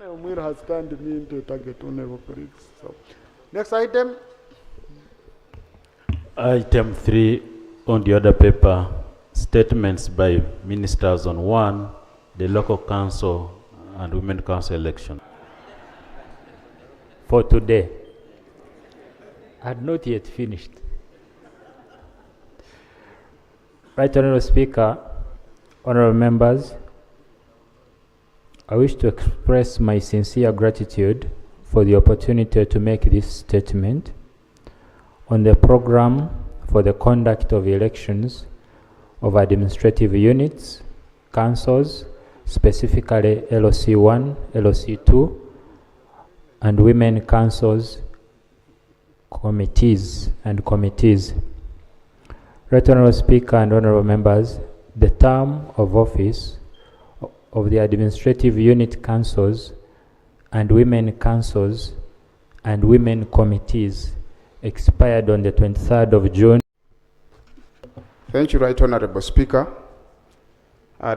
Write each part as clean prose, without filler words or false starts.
Umwir has turned me into a target, honorable colleagues. So, next item. Item 3 on the order paper, statements by ministers on 1, the local council and women council election. For today, I had not yet finished. Right Honourable Speaker, honourable members, I wish to express my sincere gratitude for the opportunity to make this statement on the program for the conduct of elections of administrative units, councils, specifically LC1, LC2, and women councils, committees. Right Honourable Speaker and honourable members, the term of office of the administrative unit councils and women councils and women committees expired on the 23rd of June. Thank you, Right Honourable Speaker.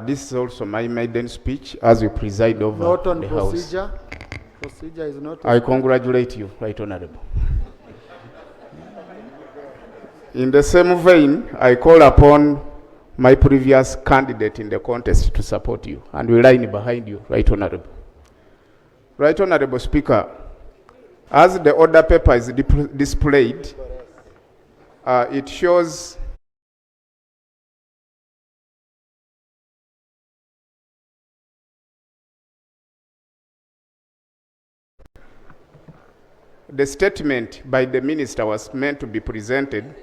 This is also my maiden speech as we preside over Not on the procedure. House. Procedure is not. I congratulate you, Right Honourable. In the same vein, I call upon my previous candidate in the contest to support you, and we line behind you, Right Honourable. Right Honourable Speaker, as the order paper is displayed, it shows the statement by the minister was meant to be presented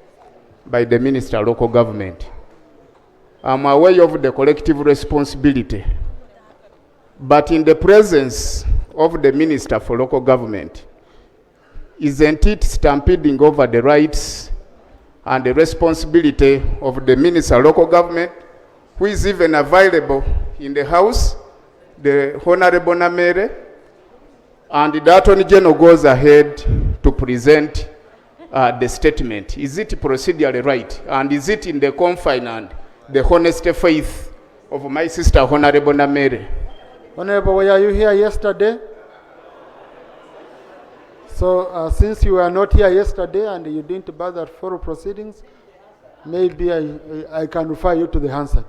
by the Minister of Local Government. I'm aware of the collective responsibility, but in the presence of the Minister for Local Government, isn't it stampeding over the rights and the responsibility of the Minister of Local Government, who is even available in the House, the Honorable Namere, and the Attorney General goes ahead to present the statement? Is it procedurally right? And is it in the confine and the honest faith of my sister, Honorable Namere? Honorable, were you here yesterday? So, since you were not here yesterday and you didn't bother for proceedings, maybe I can refer you to the Hansard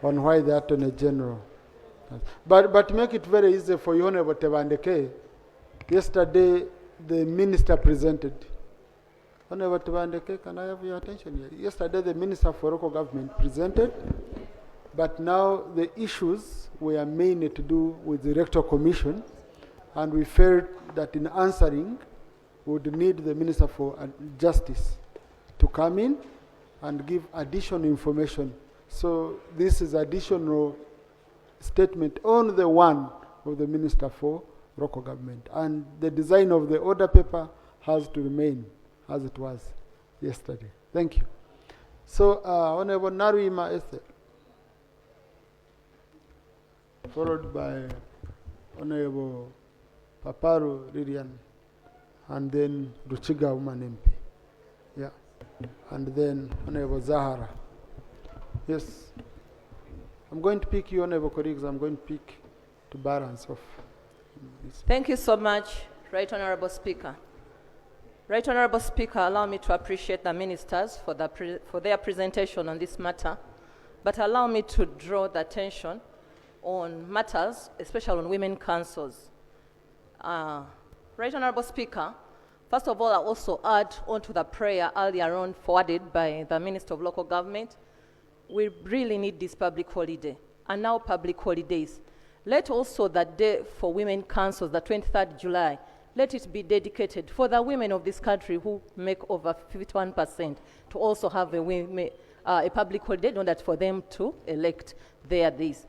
on why the Attorney General. But make it very easy for you, Honorable Tebandeke. Yesterday, the minister presented. Honorable Tebandeke, can I have your attention here? Yesterday, the Minister for Local Government presented, but now the issues were mainly to do with the Electoral Commission, and we felt that in answering, we would need the Minister for Justice to come in and give additional information. So this is additional statement on the one of the Minister for Local Government. And the design of the order paper has to remain as it was yesterday. Thank you. So, Honorable Naruima Esther, followed by Honorable Paparu Lilian, and then Ruchiga Woman MP. Yeah. And then Honorable Zahara. Yes. I'm going to pick you, Honorable colleagues. I'm going to pick to balance off. Thank you so much, Right Honourable Speaker. Right Honourable Speaker, allow me to appreciate the ministers for their presentation on this matter, but allow me to draw the attention on matters, especially on women councils. Right Honourable Speaker, first of all, I also add on to the prayer earlier on forwarded by the Minister of Local Government. We really need this public holiday, and now public holidays. Let also the day for women councils, the 23rd July, let it be dedicated for the women of this country who make over 51% to also have a public holiday, in order for them to elect their days.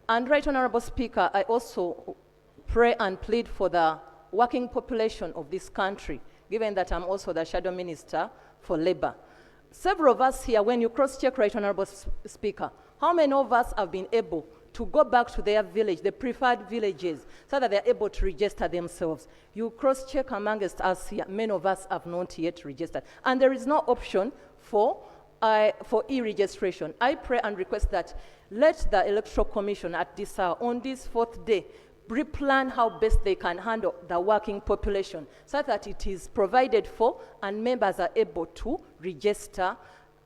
And Right Honourable Speaker, I also pray and plead for the working population of this country, given that I'm also the Shadow Minister for Labour. Several of us here, when you cross-check, Right Honourable Speaker, how many of us have been able to go back to their village, the preferred villages, so that they're able to register themselves? You cross-check amongst us here, many of us have not yet registered. And there is no option for e-registration. I pray and request that let the Electoral Commission at this hour, on this 4th day, pre-plan how best they can handle the working population so that it is provided for and members are able to register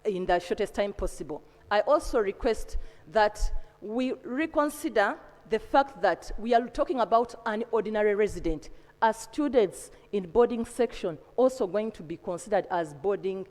in the shortest time possible. I also request that we reconsider the fact that we are talking about an ordinary resident. As students in boarding section also going to be considered as boarding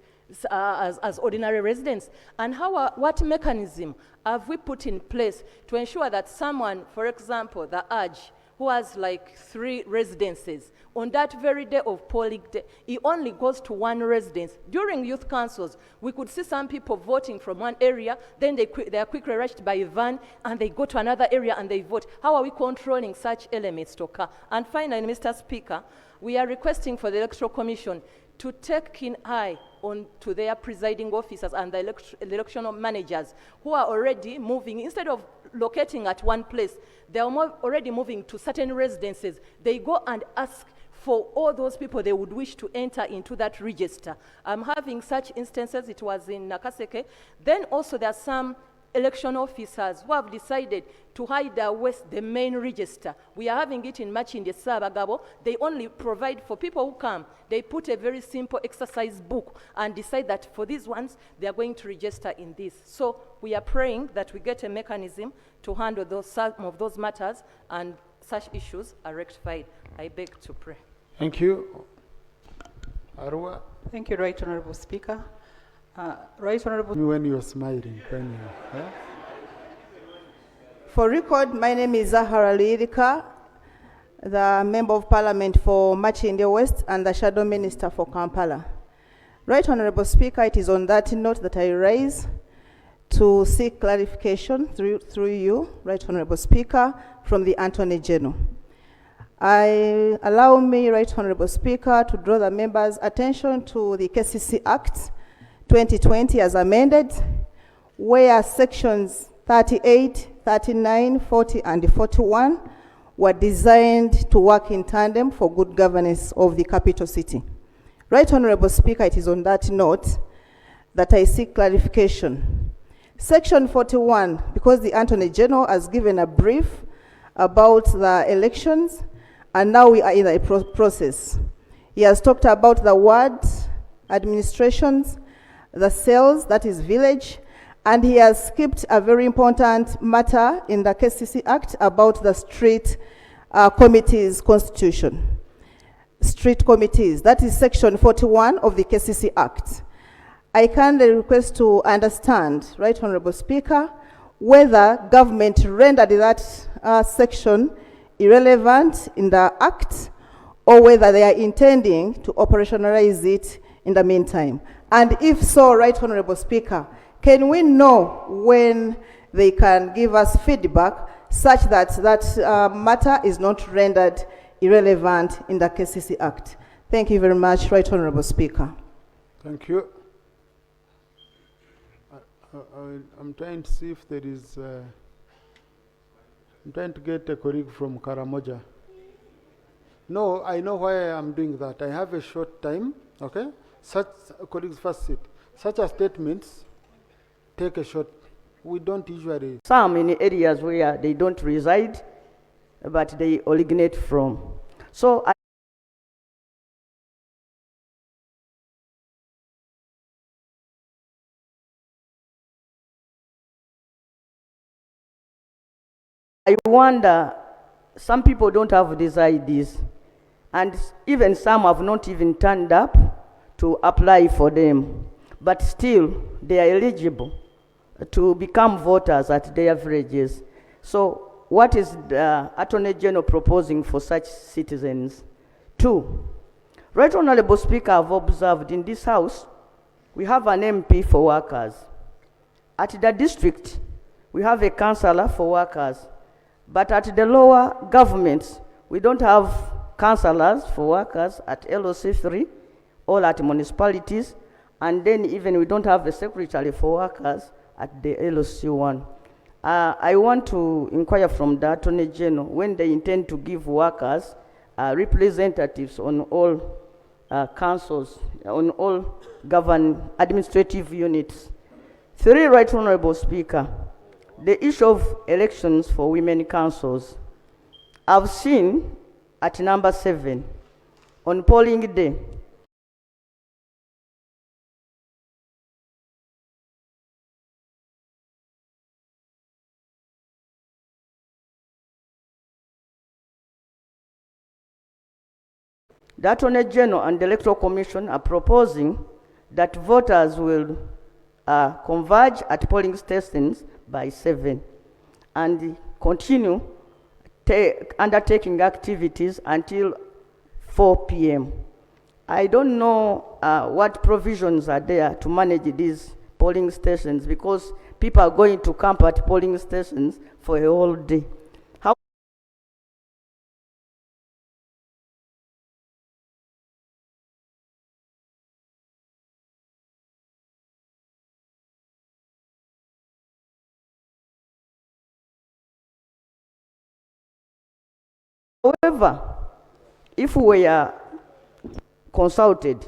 as ordinary residents, and what mechanism have we put in place to ensure that someone, for example, the URGE, who has like 3 residences, on that very day of polling day, he only goes to 1 residence. During youth councils, we could see some people voting from one area, then they are quickly rushed by a van, and they go to another area and they vote. How are we controlling such elements to occur? And finally, Mr. Speaker, we are requesting for the Electoral Commission to take keen eye on to their presiding officers and the electional managers who are already moving. Instead of locating at one place, they are already moving to certain residences. They go and ask for all those people they would wish to enter into that register. I'm having such instances. It was in Nakaseke. Then also there are some election officers who have decided to hide the main register. We are having it in Machinde Sabagabo. They only provide for people who come. They put a very simple exercise book and decide that for these ones, they are going to register in this. So we are praying that we get a mechanism to handle some of those matters and such issues are rectified. I beg to pray. Thank you. Arua. Thank you, Right Honorable Speaker. Right Honorable. When you're smiling, when you, eh? For record, my name is Zahara Lirika, the Member of Parliament for Machinde West and the Shadow Minister for Kampala. Right Honorable Speaker, it is on that note that I rise to seek clarification through you, Right Honorable Speaker, from the Attorney General. Allow me, Right Honorable Speaker, to draw the members' attention to the KCC Act 2020 as amended, where sections 38, 39, 40, and 41 were designed to work in tandem for good governance of the capital city. Right Honorable Speaker, it is on that note that I seek clarification. Section 41, because the Attorney General has given a brief about the elections, and now we are in the process. He has talked about the ward administrations, the cells, that is village, and he has skipped a very important matter in the KCC Act about the street committees constitution. Street committees, that is section 41 of the KCC Act. I kindly request to understand, Right Honorable Speaker, whether government rendered that section irrelevant in the Act, or whether they are intending to operationalize it in the meantime. And if so, Right Honorable Speaker, can we know when they can give us feedback such that that matter is not rendered irrelevant in the KCC Act? Thank you very much, Right Honorable Speaker. Thank you. I'm trying to see if there is... I'm trying to get a colleague from Karamoja. No, I know why I am doing that. I have a short time, okay? Such colleagues first sit. Such a statements take a short. We don't usually. Some in areas where they don't reside, but they originate from. So I wonder, some people don't have these IDs, and even some have not even turned up to apply for them, but still they are eligible to become voters at their villages. So what is the Attorney General proposing for such citizens? 2, Right Honorable Speaker, I've observed in this House, we have an MP for workers. At the district, we have a councillor for workers. But at the lower governments, we don't have councillors for workers at LC3 or at municipalities, and then even we don't have a secretary for workers at the LC1. I want to inquire from the Attorney General when they intend to give workers representatives on all councils, on all administrative units. 3, Right Honorable Speaker, the issue of elections for women councils. I've seen at number 7 on polling day, the Attorney General and the Electoral Commission are proposing that voters will converge at polling stations by 7 and continue undertaking activities until 4 p.m. I don't know what provisions are there to manage these polling stations, because people are going to camp at polling stations for a whole day. However, if we are consulted,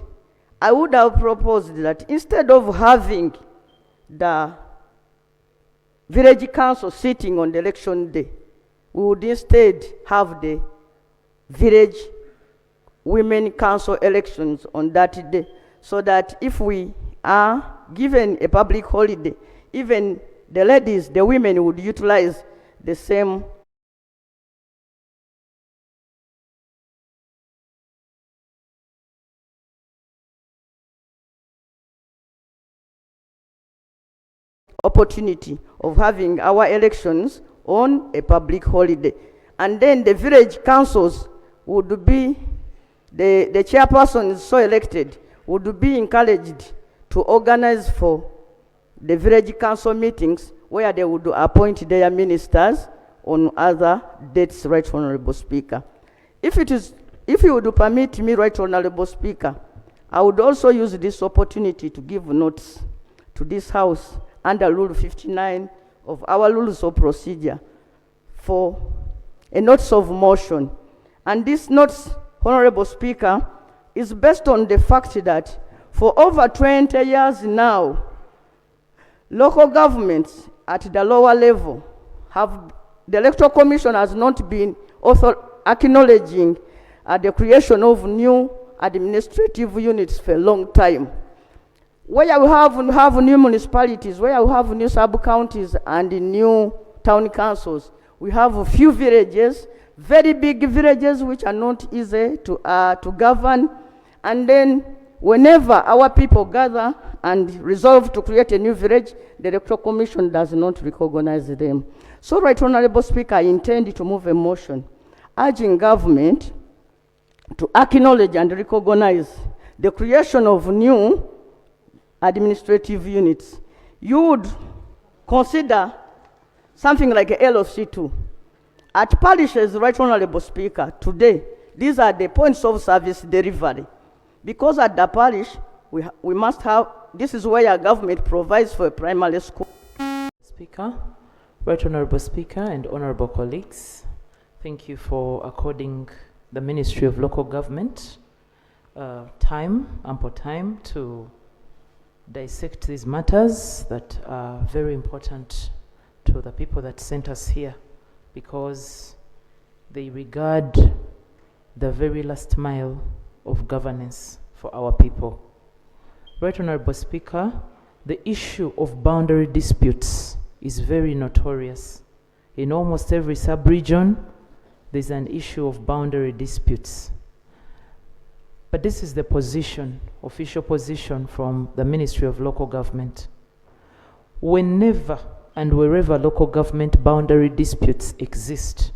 I would have proposed that instead of having the village council sitting on the election day, we would instead have the village women council elections on that day, so that if we are given a public holiday, even the ladies, the women would utilize the same opportunity of having our elections on a public holiday. And then the village councils would be, the chairperson is so elected, would be encouraged to organize for the village council meetings where they would appoint their ministers on other dates, Right Honorable Speaker. If you would permit me, Right Honorable Speaker, I would also use this opportunity to give notes to this House under Rule 59 of our Rules of Procedure for a notice of motion. And this notice, Honorable Speaker, is based on the fact that for over 20 years now, local governments at the lower level the Electoral Commission has not been acknowledging the creation of new administrative units for a long time. Where we have new municipalities, where we have new sub-counties and new town councils, we have a few villages, very big villages which are not easy to govern. And then whenever our people gather and resolve to create a new village, the Electoral Commission does not recognize them. So, Right Honorable Speaker, I intend to move a motion urging government to acknowledge and recognize the creation of new administrative units. You would consider something like a LC2. At parishes, Right Honorable Speaker, today, these are the points of service delivery. Because at the parish, we must have, this is where our government provides for a primary school. Speaker, Right Honorable Speaker and honorable colleagues, thank you for according the Ministry of Local Government ample time to dissect these matters that are very important to the people that sent us here, because they regard the very last mile of governance for our people. Right Honorable Speaker, the issue of boundary disputes is very notorious. In almost every sub-region, there's an issue of boundary disputes. But this is the position, official position from the Ministry of Local Government. Whenever and wherever local government boundary disputes exist,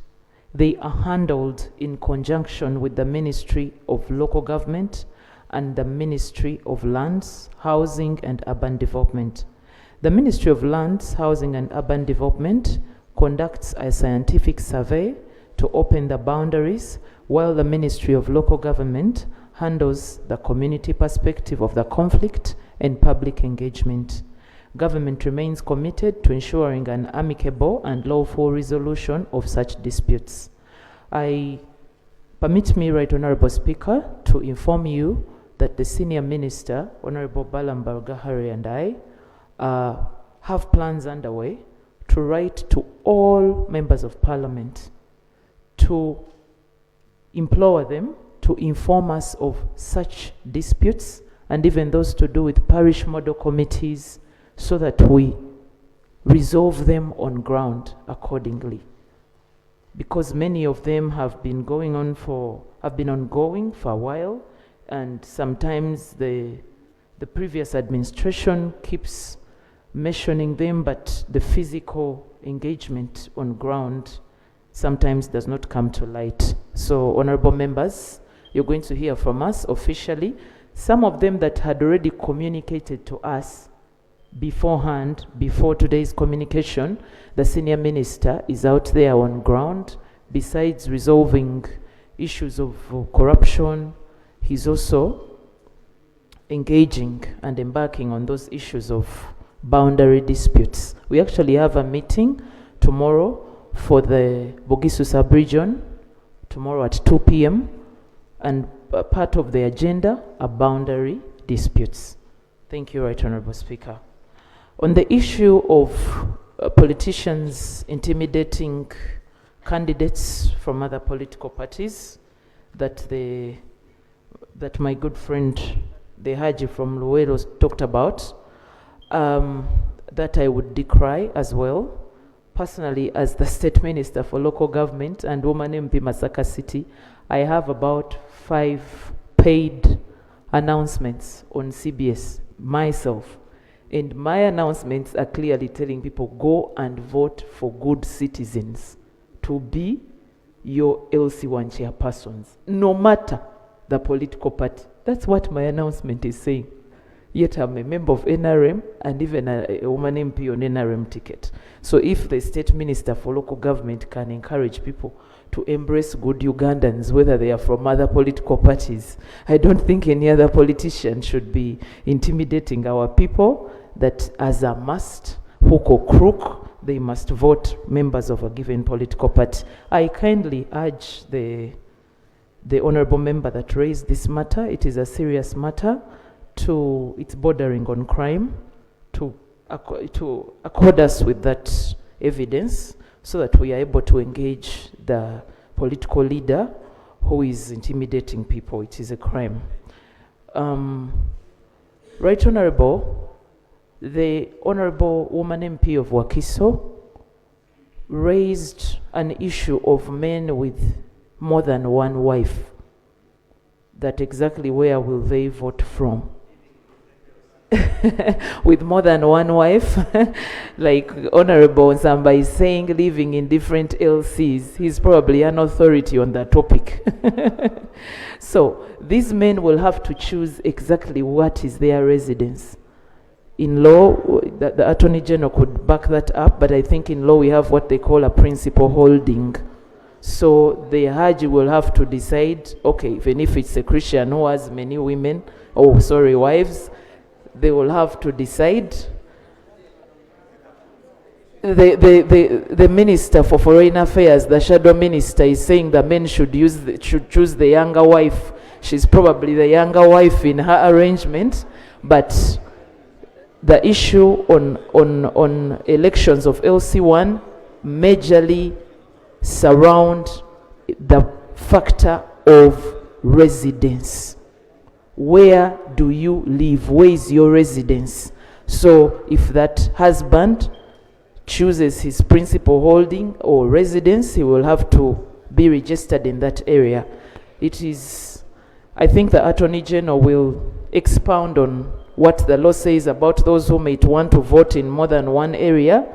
they are handled in conjunction with the Ministry of Local Government and the Ministry of Lands, Housing and Urban Development. The Ministry of Lands, Housing and Urban Development conducts a scientific survey to open the boundaries, while the Ministry of Local Government handles the community perspective of the conflict and public engagement. Government remains committed to ensuring an amicable and lawful resolution of such disputes. Permit me, Right Honorable Speaker, to inform you that the Senior Minister, Honorable Balam Bargahari, and I have plans underway to write to all members of Parliament to to implore them to inform us of such disputes, and even those to do with parish model committees, so that we resolve them on ground accordingly. Because many of them have been ongoing for a while, and sometimes the previous administration keeps mentioning them, but the physical engagement on ground sometimes does not come to light. So, honorable members, you're going to hear from us officially. Some of them that had already communicated to us beforehand, before today's communication, the senior minister is out there on ground. Besides resolving issues of corruption, he's also engaging and embarking on those issues of boundary disputes. We actually have a meeting tomorrow for the Bugisu sub-region, tomorrow at 2 p.m. and part of the agenda are boundary disputes. Thank you, Right Honorable Speaker. On the issue of politicians intimidating candidates from other political parties that my good friend the Haji from Luero talked about, that I would decry as well. Personally, as the State Minister for Local Government and Woman MP Masaka City, I have about 5 paid announcements on CBS myself. And my announcements are clearly telling people, go and vote for good citizens to be your LC1 chairpersons, no matter the political party. That's what my announcement is saying. Yet I'm a member of NRM and even a woman MP on NRM ticket. So if the State Minister for Local Government can encourage people to embrace good Ugandans, whether they are from other political parties, I don't think any other politician should be intimidating our people that as a must, hook or crook, they must vote members of a given political party. I kindly urge the honorable member that raised this matter, it is a serious matter, it's bordering on crime, to accord us with that evidence so that we are able to engage the political leader who is intimidating people. It is a crime. Right Honorable, the Honorable Woman MP of Wakiso raised an issue of men with more than one wife. That exactly where will they vote from? With more than one wife, like Honorable Nsamba is saying, living in different LCs. He's probably an authority on that topic. So these men will have to choose exactly what is their residence. In law, the Attorney General could back that up, but I think in law we have what they call a principal holding. So the Haji will have to decide, okay, even if it's a Christian who has many wives, they will have to decide. The Minister for Foreign Affairs, the shadow minister, is saying the men should choose the younger wife. She's probably the younger wife in her arrangement, but the issue on elections of LC1 majorly surround the factor of residence. Where do you live? Where is your residence? So if that husband chooses his principal holding or residence, he will have to be registered in that area. I think the Attorney General will expound on what the law says about those who might want to vote in more than one area,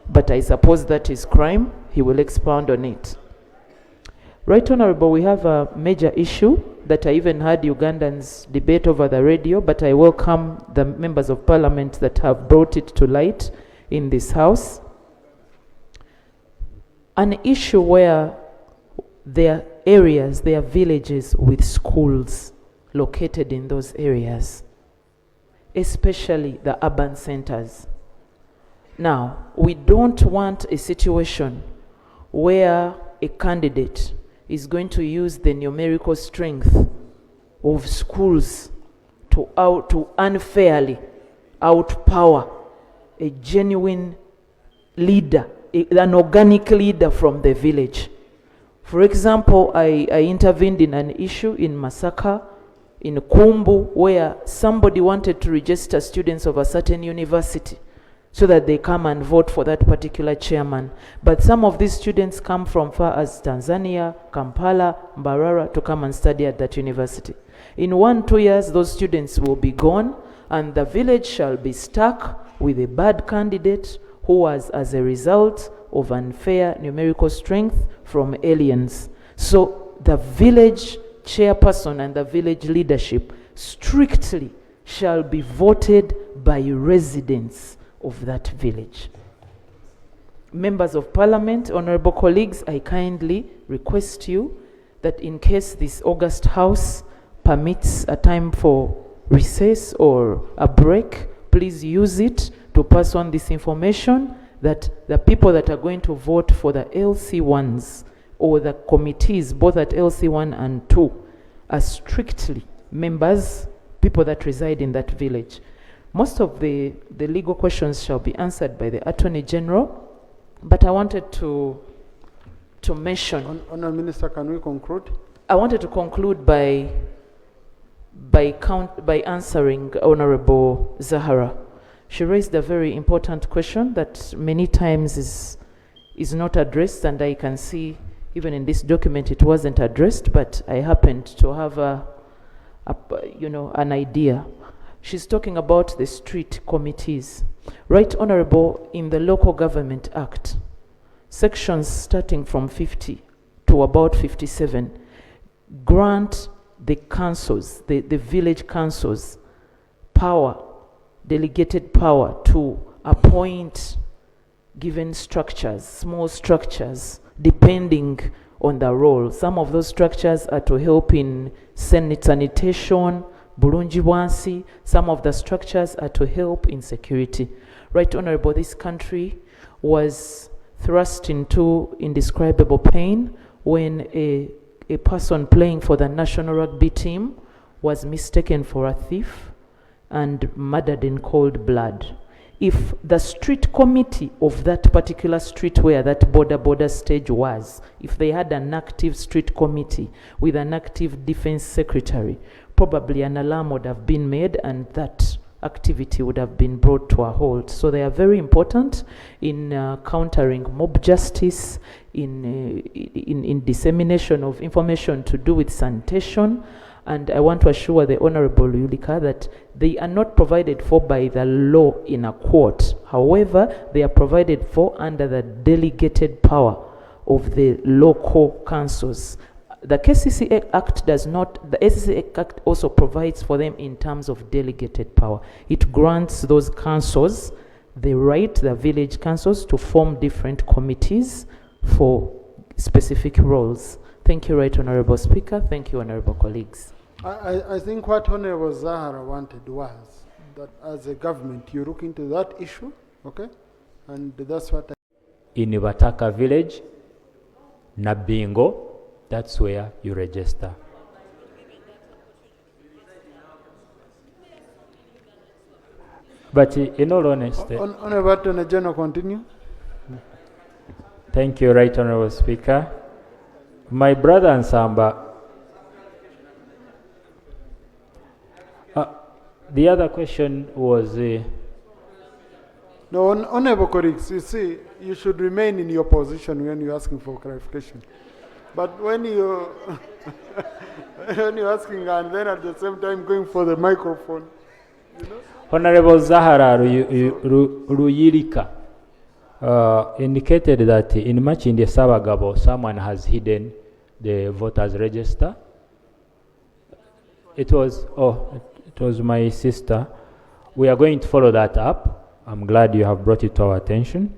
but I suppose that is crime. He will expound on it. Right Honorable, we have a major issue that I even heard Ugandans debate over the radio, but I welcome the members of parliament that have brought it to light in this house. An issue where there are villages with schools located in those areas, especially the urban centers. Now, we don't want a situation where a candidate is going to use the numerical strength of schools to unfairly outpower a genuine leader, an organic leader from the village. For example, I intervened in an issue in Masaka, in Kumbu, where somebody wanted to register students of a certain university so that they come and vote for that particular chairman. But some of these students come from far as Tanzania, Kampala, Mbarara to come and study at that university. In 1-2 years, those students will be gone, and the village shall be stuck with a bad candidate who was as a result of unfair numerical strength from aliens. So the village chairperson and the village leadership strictly shall be voted by residents of that village. Members of Parliament, honorable colleagues, I kindly request you that in case this August House permits a time for recess or a break, please use it to pass on this information that the people that are going to vote for the LC1s or the committees, both at LC1 and 2, are strictly members, people that reside in that village. Most of the legal questions shall be answered by the Attorney General, but I wanted to mention... Honourable Minister, can we conclude? I wanted to conclude by answering Honorable Zahara. She raised a very important question that many times is not addressed, and I can see even in this document it wasn't addressed, but I happened to have an idea. She's talking about the street committees. Right Honorable, in the Local Government Act, sections starting from 50 to about 57 grant the councils, the village councils, power, delegated power to appoint given structures, small structures, depending on the role. Some of those structures are to help in sanitation, bulungi bwansi. Some of the structures are to help in security. Right Honorable, this country was thrust into indescribable pain when a person playing for the national rugby team was mistaken for a thief and murdered in cold blood. If the street committee of that particular street where that border stage was, if they had an active street committee with an active defense secretary, probably an alarm would have been made and that activity would have been brought to a halt. So they are very important in countering mob justice, in dissemination of information to do with sanitation. And I want to assure the Honorable Yulika that they are not provided for by the law in a court. However, they are provided for under the delegated power of the local councils. The KCC Act does not, the SCC Act also provides for them in terms of delegated power. It grants those councils the right, the village councils, to form different committees for specific roles. Thank you, Right Honorable Speaker. Thank you, Honorable colleagues. I think what Honorable Zahara wanted was that as a government, you look into that issue, okay? And that's what In Bataka village, Nabingo, that's where you register. But in all honesty... Honorable Attorney General, continue. Thank you, Right Honorable Speaker. My brother Ansamba, the other question was... No, honorable colleagues, you see, you should remain in your position when you're asking for clarification. But when you when you're asking and then at the same time going for the microphone, you know? Honorable Zahara Ruyirika indicated that in Machindi Sabagabo, someone has hidden the voters register. It was my sister. We are going to follow that up. I'm glad you have brought it to our attention.